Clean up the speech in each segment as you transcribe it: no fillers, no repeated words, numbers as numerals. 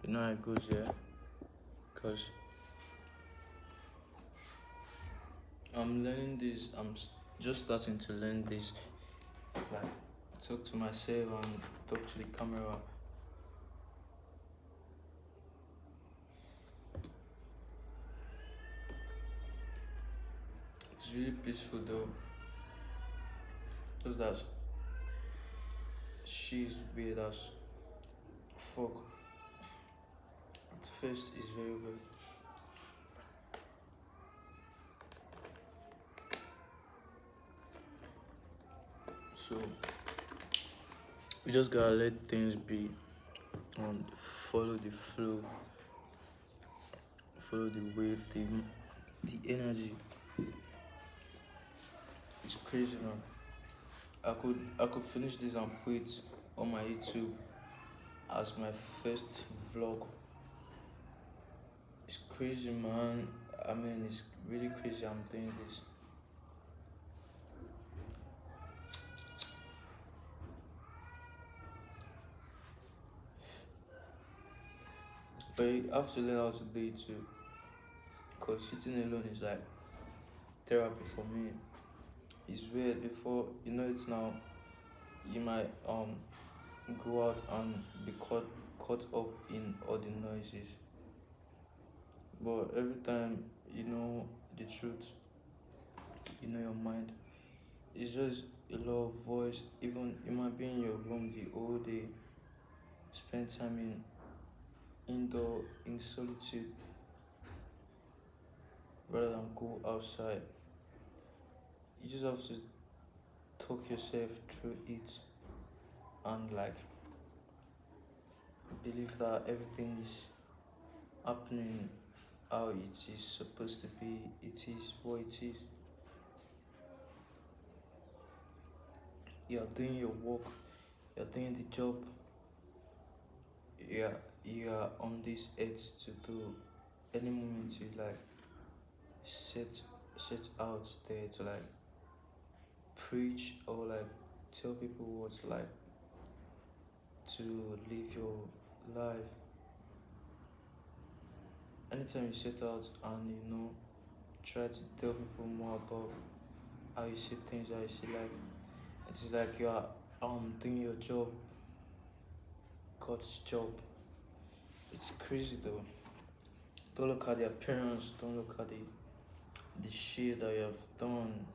You know how it goes, yeah? Because I'm learning this, just starting to learn this. Like, talk to myself and talk to the camera. It's really peaceful though. Just that she's weird as fuck. At first, it's very weird. So, we just gotta let things be and follow the flow, follow the wave, the energy. It's crazy, man. I could finish this and put it on my YouTube as my first vlog. It's crazy, man. I mean, it's really crazy. I'm doing this. But you have to learn how to do it too. Because sitting alone is like therapy for me. It's weird. Before you know it now, you might go out and be caught up in all the noises. But every time you know the truth, you know your mind. It's just a lot of voice. Even you might be in your room the whole day, spend time indoor in solitude rather than go outside. You just have to talk yourself through it and like believe that everything is happening how it is supposed to be. It is what it is. You are doing your work, you are doing the job. You are on this earth to do. Any moment you like set out there to like preach or like tell people what like to live your life. Anytime you set out and try to tell people more about how you see things, how you see life, it is like you are doing your job, God's job. It's crazy though. Don't look at the appearance, don't look at the shit that you have done.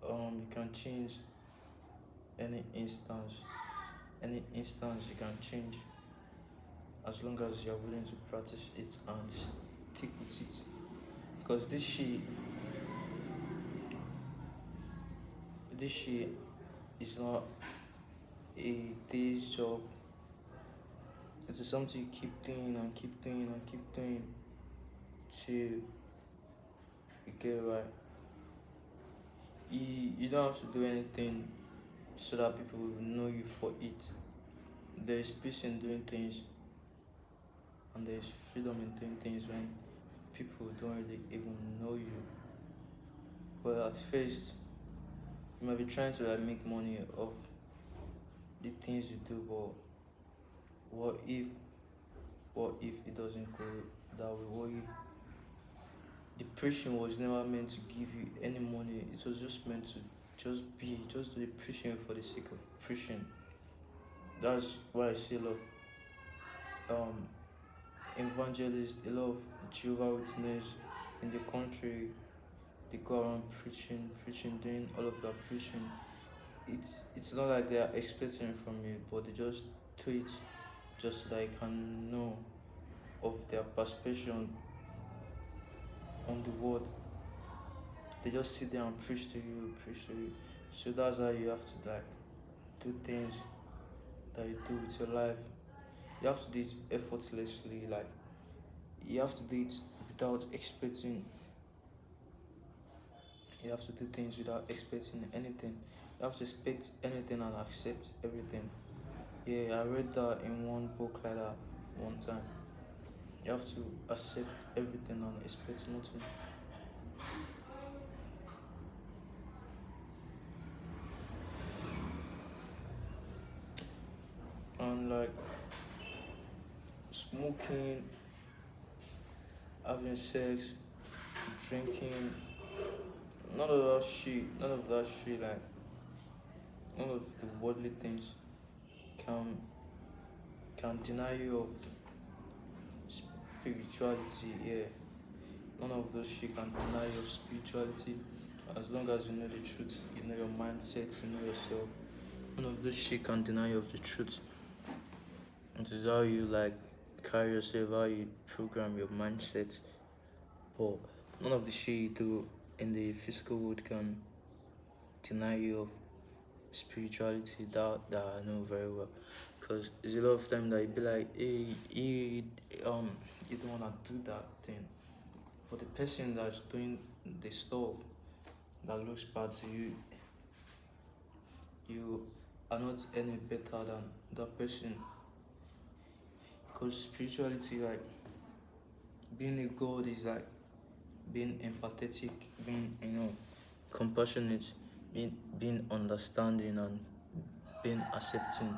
You can change any instance. Any instance you can change as long as you're willing to practice it and stick with it. Because this shit is not a day's job. It's something you keep doing and keep doing and keep doing till you get right. You don't have to do anything so that people will know you for it. There is peace in doing things and there is freedom in doing things when people don't really even know you. But at first, you might be trying to like make money off the things you do, but what if it doesn't go that way? What if the preaching was never meant to give you any money? It was just meant to just do the preaching for the sake of preaching. That's why I see a lot of evangelists, a lot of Jehovah Witnesses in the country. They go around preaching, doing all of their preaching. It's not like they are expecting from you, but they just do it just so that you can know of their perception on the word. They just sit there and preach to you, preach to you. So that's how you have to like do things that you do with your life. You have to do it effortlessly, like you have to do it without expecting. You have to do things without expecting anything. You have to expect anything and accept everything. Yeah, I read that in one book like that one time. You have to accept everything and expect nothing. And like smoking, having sex, drinking, none of that shit, like none of the worldly things can deny you of spirituality. Yeah, none of those shit can deny you of spirituality. As long as you know the truth, you know your mindset, you know yourself. None of those shit can deny you of the truth. It is how you like carry yourself, how you program your mindset. But none of the shit you do in the physical world can deny you of spirituality. That I know very well. Cause there's a lot of time that you be like, hey, you don't wanna do that thing. But the person that's doing the stuff that looks bad to you, you are not any better than that person. Cause spirituality, like being a god, is like being empathetic, being compassionate, being understanding, and being accepting.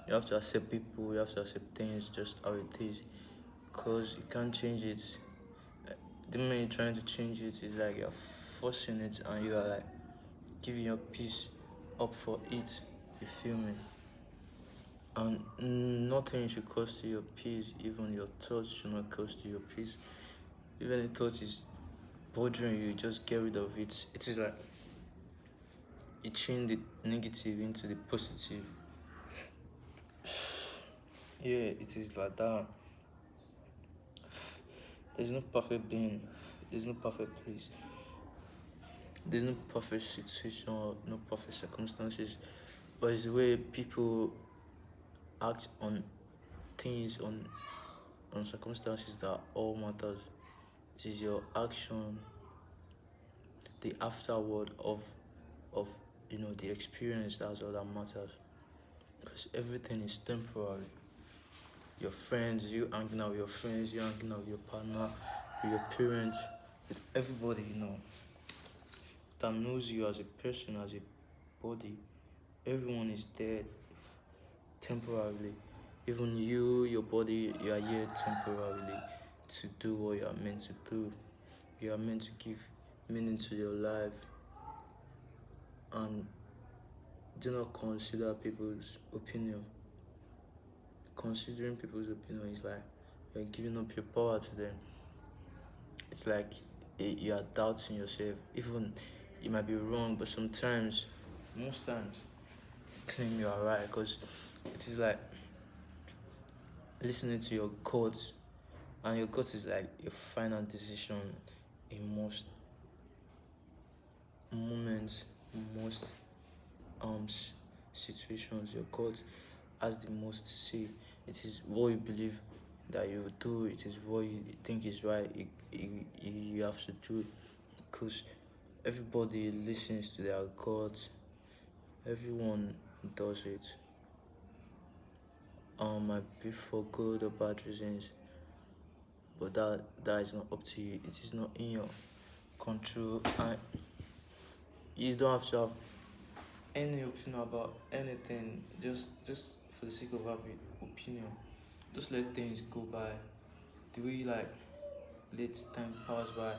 You have to accept people, you have to accept things just how it is. Cause you can't change it. The moment you're trying to change it is like you're forcing it and you are like giving your peace up for it. You feel me? And nothing should cost you your peace, even your thoughts should not cost you your peace. Even a thought is bothering you, just get rid of it. It is like you change the negative into the positive. Yeah, it is like that. There's no perfect being, there's no perfect place, there's no perfect situation or no perfect circumstances. But it's the way people act on things, on circumstances that all matters. It is your action, the afterward of the experience, that's all that matters. Because everything is temporary. Your friends, you hanging out with your friends, you hanging out with your partner, with your parents, with everybody that knows you as a person, as a body. Everyone is there temporarily. Even you, your body, you are here temporarily to do what you are meant to do. You are meant to give meaning to your life, and do not consider people's opinion. Considering people's opinion is like you're giving up your power to them. It's like you are doubting yourself. Even you might be wrong, but sometimes, most times, claim you are right, because it is like listening to your gut, and your gut is like your final decision in most moments, most um situations. Your gut has the most say. It is what you believe that you do. It is what you think is right. You have to do, because everybody listens to their gut. Everyone does it. Might be for good or bad reasons, but that is not up to you. It is not in your control, and you don't have to have any opinion about anything. Just for the sake of having opinion, just let things go by. The way like let time pass by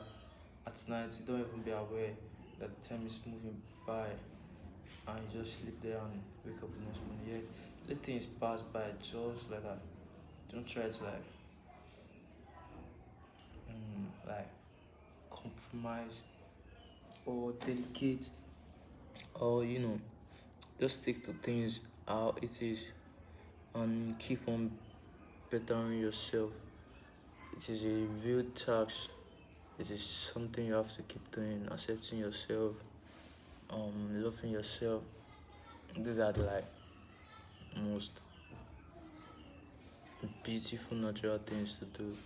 at night, you don't even be aware that time is moving by, and you just sleep there and wake up the next morning. Yeah, let things pass by just like that. Don't try to like compromise or dedicate, or just stick to things how it is, and keep on bettering yourself. It is a real task. It is something you have to keep doing. Accepting yourself, loving yourself. These are the like most beautiful natural things to do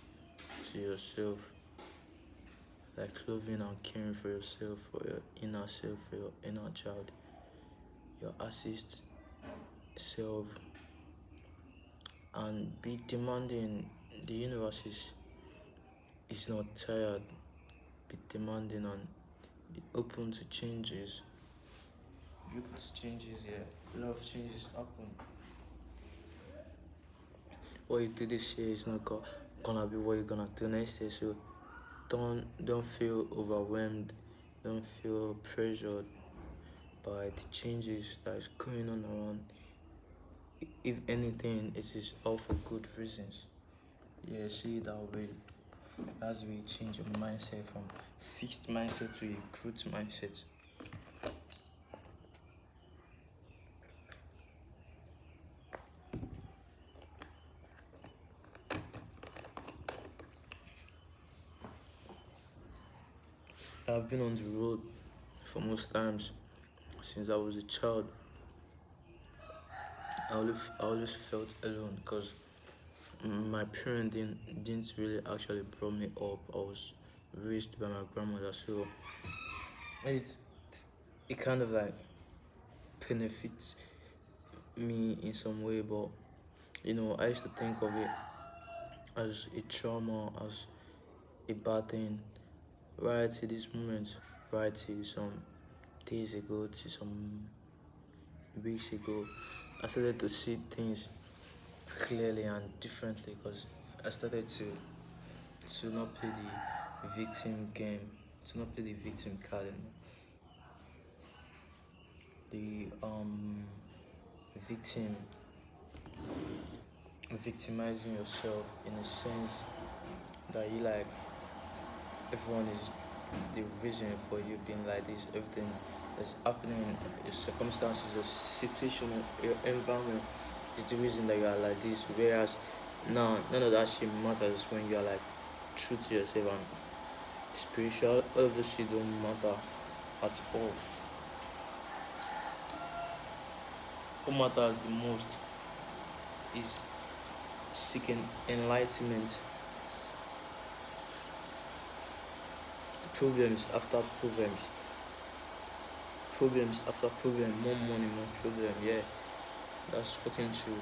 to yourself. Like loving and caring for yourself, for your inner self, for your inner child, your assist self, and be demanding. The universe is not tired. Be demanding and be open to changes. Be open to changes, yeah. A lot of changes happen. what you do this year is not gonna be what you're gonna do next year. So don't feel overwhelmed, don't feel pressured by the changes that is going on around. If anything, it is all for good reasons. Yeah, see it that way. That's where you change your mindset from fixed mindset to a growth mindset. I've been on the road for most times since I was a child. I always felt alone because my parents didn't really actually brought me up. I was raised by my grandmother, so it it kind of like benefits me in some way. But I used to think of it as a trauma, as a bad thing. Right to this moment, right to some days ago, to some weeks ago, I started to see things clearly and differently because I started to not play the victim game, to not play the victim card anymore. The victim victimizing yourself in a sense that you like everyone is the reason for you being like this, everything that's happening, your circumstances, your situation, your environment is the reason that you are like this. Whereas now none of that shit matters when you are like true to yourself and spiritual. All of this shit don't matter at all. What matters the most is seeking enlightenment, problems after problems after problem, more money, more problem. Yeah, that's fucking true.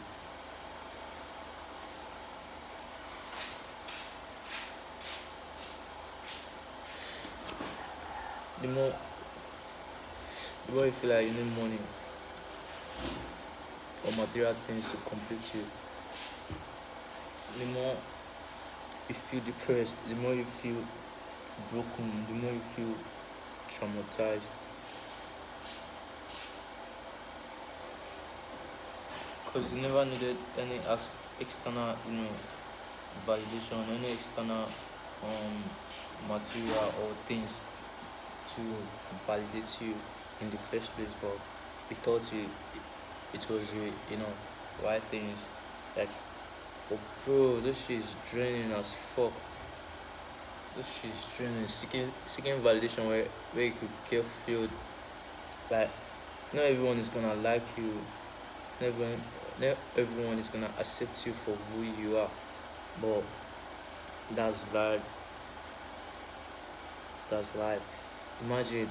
The more, the more you feel like you need money or material things to complete you, the more you feel depressed, the more you feel broken, the more you feel traumatized. Because you never needed any external, validation, any external material or things to validate you in the first place, but we thought it was right things like, oh bro, this shit is draining as fuck. This shit is draining. Seeking validation where you could get filled. Like, not everyone is gonna like you. Never not everyone is gonna accept you for who you are. But that's life. That's life. Imagine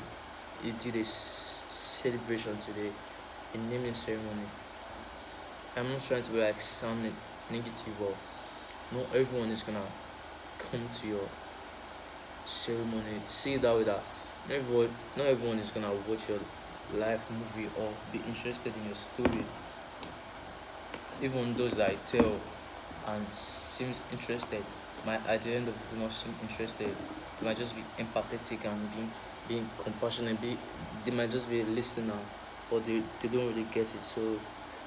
you did a celebration today, a naming ceremony. I'm not trying to be like sound negative, but not everyone is gonna come to your ceremony. See that way that not everyone is gonna watch your live movie or be interested in your story. Even those that I tell and seems interested might at the end of it not seem interested. They might just be empathetic and being compassionate. They might just be a listener, or they don't really get it. So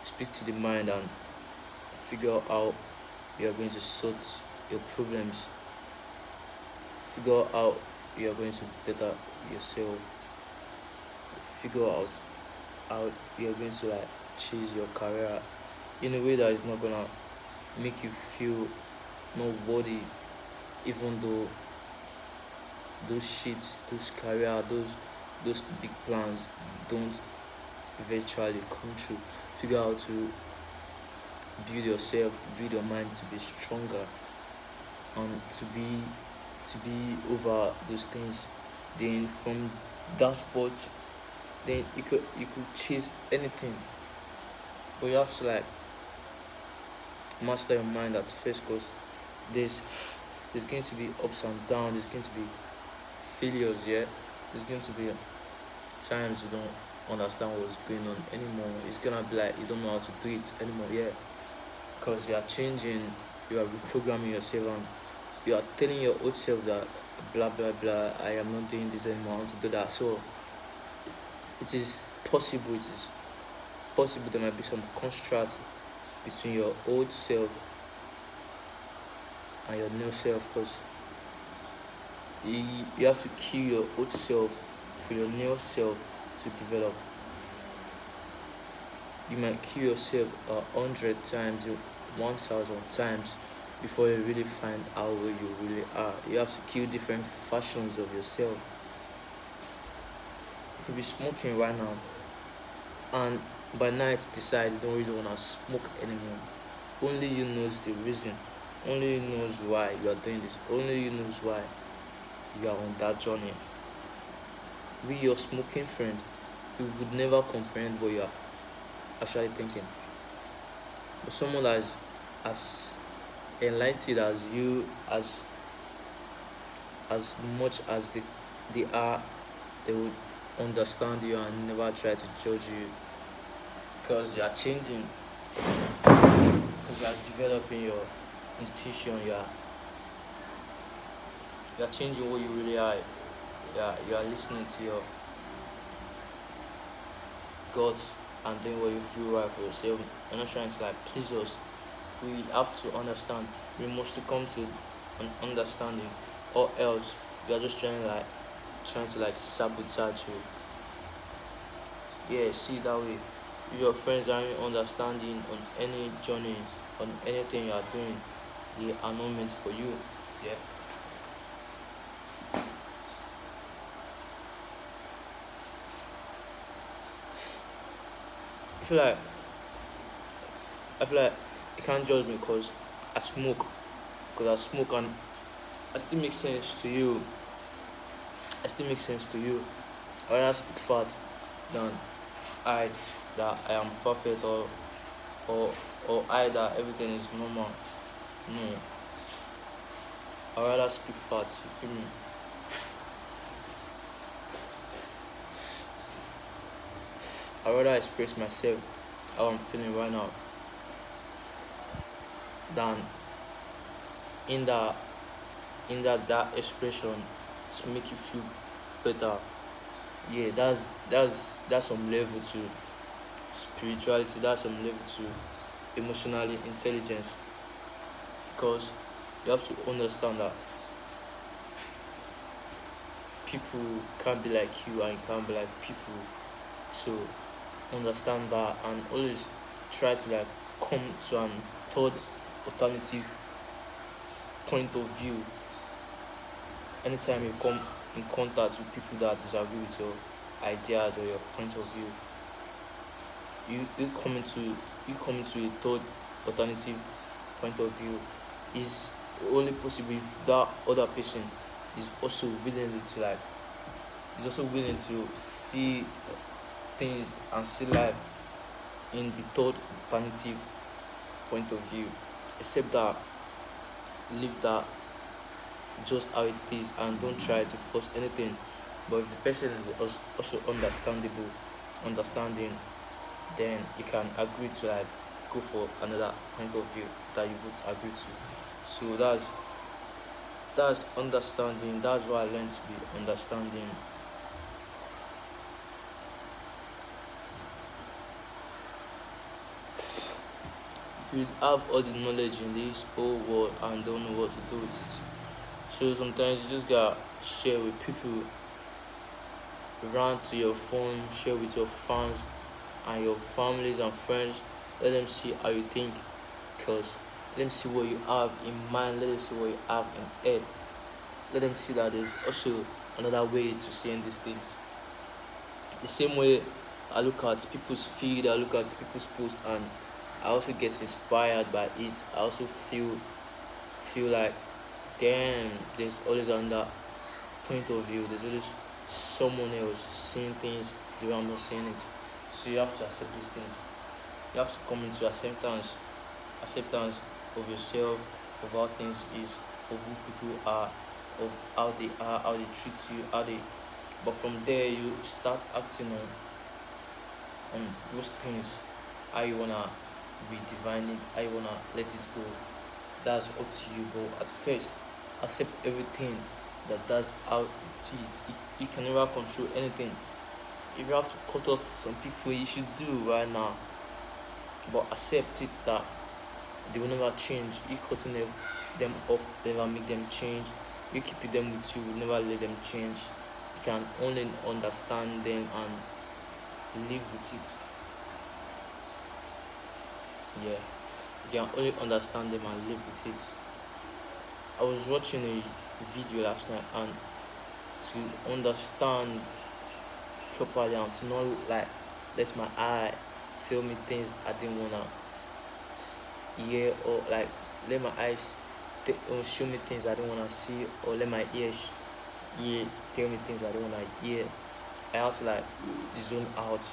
speak to the mind and figure out how you are going to sort your problems. Figure out how you are going to better yourself. Figure out how you are going to like chase your career in a way that is not gonna make you feel not worthy, even though those shits, those career, those big plans don't eventually come true. Figure out to build yourself, build your mind to be stronger and to be over those things. Then from that spot, then you could chase anything. But you have to like master your mind at first, because there's there's going to be ups and downs, there's going to be failures, yeah. There's going to be times you don't understand what's going on anymore. It's gonna be like you don't know how to do it anymore, yeah. because you are changing, you are reprogramming yourself, and you are telling your old self that blah blah blah, I am not doing this anymore, I want to do that. So it is possible, there might be some construct between your old self and your new self, because you have to kill your old self for your new self to develop. You might kill yourself 100 times, 1,000 times before you really find out where you really are. You have to kill different versions of yourself. You could be smoking right now, and by night decide you don't really want to smoke anymore. Only you knows the reason. Only you knows why you are doing this. Only you knows why you are on that journey. With your smoking friend, you would never comprehend what you are actually thinking. But someone as enlightened as you, as much as they are, they would understand you and never try to judge you, because you are changing, because you are developing your intuition, you are changing what you really are. You are listening to your guts and doing what you feel right for yourself. You're not trying to like please us. We have to understand. We must come to an understanding, or else you are just trying to like sabotage you. Yeah, see that way. If your friends aren't understanding on any journey, on anything you are doing, they are not meant for you. Yeah. I feel like I feel like you can't judge me because I smoke. Because I smoke and I still make sense to you. I still make sense to you. I rather speak fat than I that I am perfect, or or I that everything is normal. No. I rather speak fat, you feel me? I rather express myself how I'm feeling right now than in that that expression to make you feel better. Yeah, that's some level to spirituality, that's some level to emotionally intelligence, because you have to understand that people can't be like you and you can't be like people. So understand that and always try to like come to an third alternative point of view anytime you come in contact with people that disagree with your ideas or your point of view. You come into a third alternative point of view is only possible if that other person is also willing to like is also willing to see things and see life in the third alternative point of view. Except that, leave that just how it is and don't try to force anything. But if the person is also understanding, then you can agree to like go for another point of view that you both agree to. So that's understanding. That's what I learned to be understanding. You have all the knowledge in this whole world and don't know what to do with it. So sometimes you just gotta share with people, rant to your phone, share with your fans and your families and friends. Let them see how you think, cause let them see what you have in mind. Let them see what you have in head. Let them see that there's also another way to seeing these things. The same way I look at people's feed, I look at people's posts, and I also get inspired by it. I also feel like, damn, there's always another point of view. There's always someone else seeing things the way I'm not seeing it. So you have to accept these things. You have to come into acceptance of yourself, of how things is, of who people are, of how they treat you, how they. But from there, you start acting on those things, how you wanna redefine it, how you wanna let it go. That's up to you. But at first, accept everything that's how it is. You can never control anything. If you have to cut off some people, you should do right now. But accept it that they will never change. You cutting them off never make them change. You keeping them with you will never let them change. You can only understand them and live with it. Yeah, you can only understand them and live with it. I was watching a video last night, and to understand properly and to not like let my eye tell me things I didn't wanna hear, or like let my eyes show me things I didn't wanna see, or let my ears hear tell me things I don't wanna hear. I had to like zone out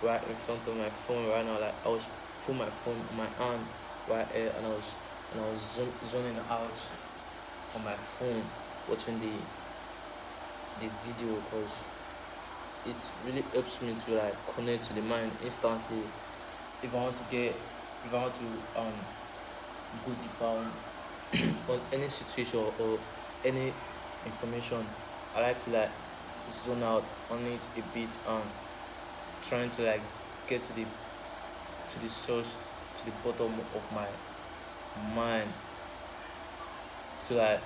right in front of my phone right now. Like I was put my phone on my hand right here, and I was zoning out on my phone watching the video, because it really helps me to like connect to the mind instantly. If I want to get if I want to go deeper on any situation or any information, I like to like zone out on it a bit and trying to like get to the source, to the bottom of my mind, to like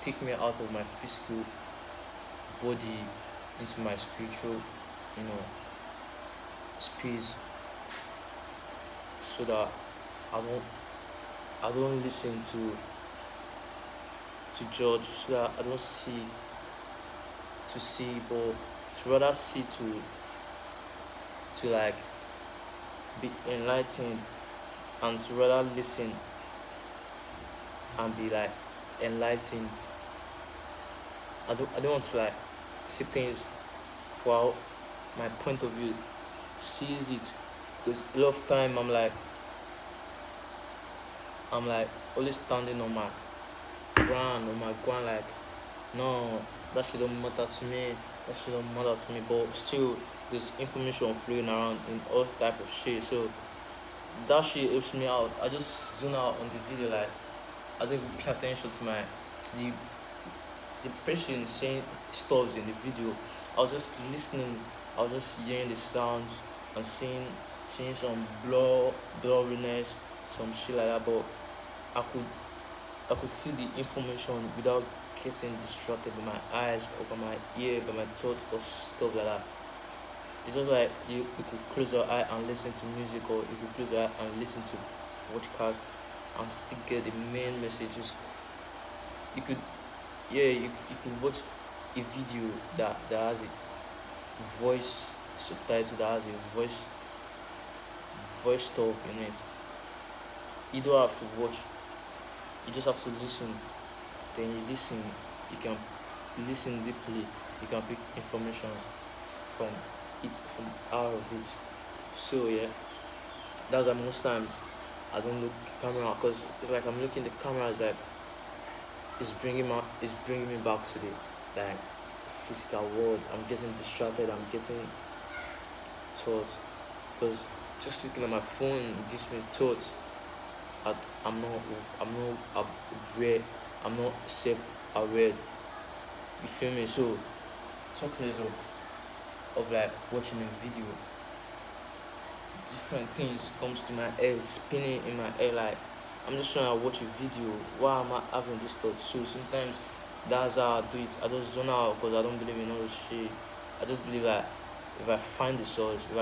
take me out of my physical body into my spiritual, you know, space, so that I don't listen to judge, so that I don't see to see, but to rather see to like be enlightened, and to rather listen and be like enlightened. I don't want to like see things for how my point of view sees it, because a lot of time I'm like always standing on my ground, like no, that shit don't matter to me, but still there's information flowing around in all type of shit, so that shit helps me out. I just zone out on the video, like I don't even pay attention to the person saying stuff in the video. I was just listening, I was just hearing the sounds and seeing some blurriness, some shit like that, but I could I could feel the information without getting distracted by my eyes or by my ear, by my thoughts or stuff like that. It's just like you could close your eye and listen to music, or you could close your eye and listen to podcast and still get the main messages. You could you could watch a video that has a voice subtitle, that has a voice stuff in it. You don't have to watch, you just have to listen. Then you listen, you can listen deeply, you can pick information from from out of it. So yeah, that's why most times I don't look camera, because it's like I'm looking the camera is like it's bringing me back to the like physical world. I'm getting distracted, I'm getting thoughts, because just looking at my phone gives me thoughts. I, I'm not I'm not aware, I'm not self aware. You feel me? So talk less of like watching a video. Different things comes to my head, spinning in my head, like I'm just trying to watch a video. Why am I having this thought? So sometimes that's how I do it. I just zone out because I don't believe in all this shit. I just believe that if I find the source, if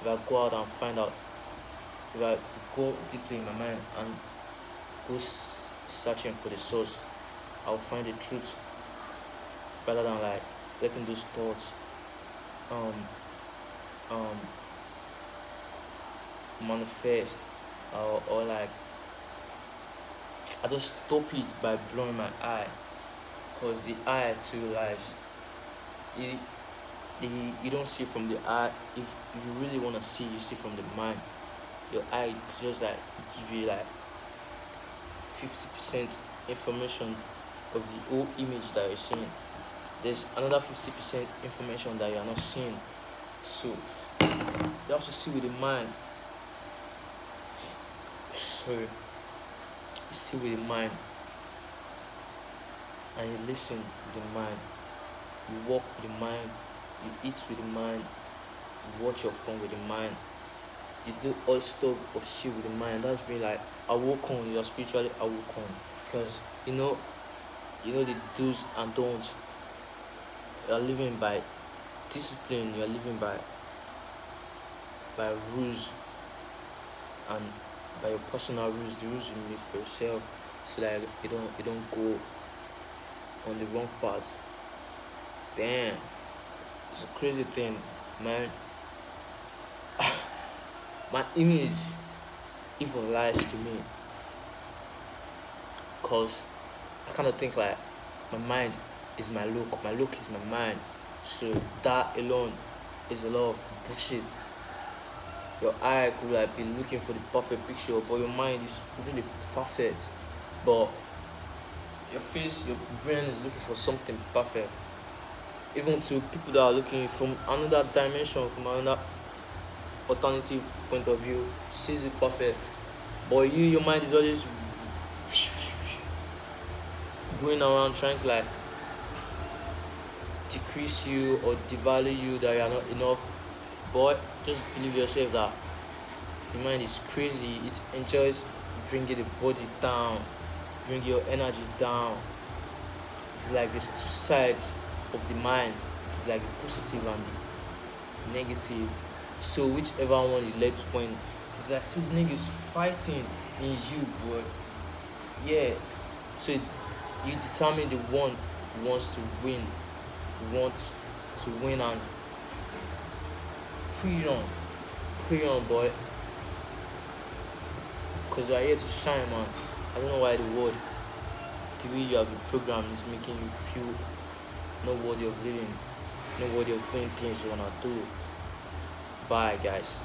I go out and find out, if I go deeply in my mind and go searching for the source, I'll find the truth, rather than like letting those thoughts um um manifest, or like I just stop it by blowing my eye, because the eye too lies. You, you don't see from the eye. If you really want to see, you see from the mind. Your eye just like give you like 50% information of the whole image that you're seeing. There's another 50% information that you're not seeing. So You have to see with the mind. Sorry, you see with the mind and you listen with the mind. You walk with the mind. You eat with the mind. You watch your phone with the mind. You do all stuff of shit with the mind. That's been like awoken. You are spiritually awoken because you know the do's and don'ts. You are living by discipline. You are living by rules and by your personal rules, the rules you make for yourself, so that you don't go on the wrong path. Damn, it's a crazy thing, man. My image even lies to me, cause I kind of think like my mind is my look is my mind. So that alone is a lot of bullshit. Your eye could like be looking for the perfect picture, but your mind is really perfect. But your face, your brain is looking for something perfect. Even to people that are looking from another dimension, from another alternative point of view, sees it perfect. But your mind is always going around trying to like decrease you or devalue you, that you are not enough. But just believe yourself that the mind is crazy. It enjoys bringing the body down, bring your energy down. It's like there's two sides of the mind. It's like the positive and the negative. So whichever one you let win, it's like two niggas fighting in you, boy. Yeah. So you determine the one who wants to win, who wants to win, and pray on, boy. Cause you are here to shine, man. I don't know why the way you have been programmed is making you feel not worthy of living, not worthy of doing things you wanna do. Bye, guys.